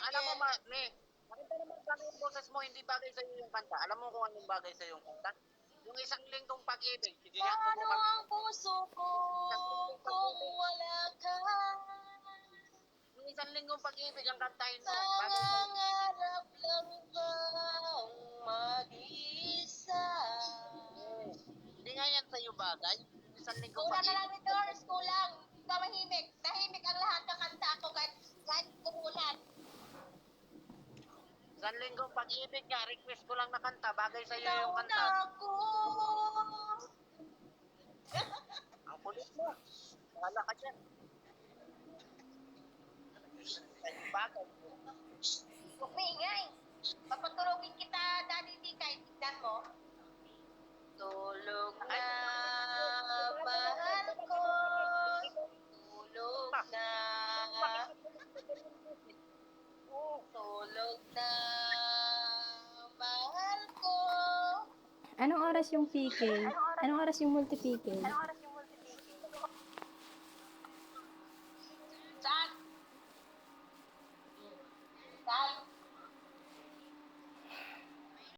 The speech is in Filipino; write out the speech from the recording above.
alam mo, maganda naman sana yung boses mo, hindi bagay sa'yo yung kanta. Alam mo kung anong bagay sa'yo yung kanta? Yung isang linggong pag-ibig. Sige nga, Paano subukan mo. ang puso ko Isang linggong kung pag-ibig. wala ka? Yung isang linggong pag-ibig ang kantahin mo. Bagay sa'yo. Pangangarap lang bang mag-isa? Hindi nga yan sa'yo bagay. Yung isang linggong Kulang na lang pag-ibig. ni Doris, kulang. Tahimik. Tahimik ang lahat ng kanta ko kahit umulan. Isang linggong pag-ibig nga, request ko lang na kanta. Bagay sa'yo yung Nauna kanta. ako. Ang kulit mo. Wala ka dyan. Bagay. Huwag maingay. Papatulogin kita, Daddy D, kahit tignan mo. Tulog na, mahal ko. Tulog na. Tulog na, mahal ko. Anong oras yung PK? Anong oras yung multi-PK?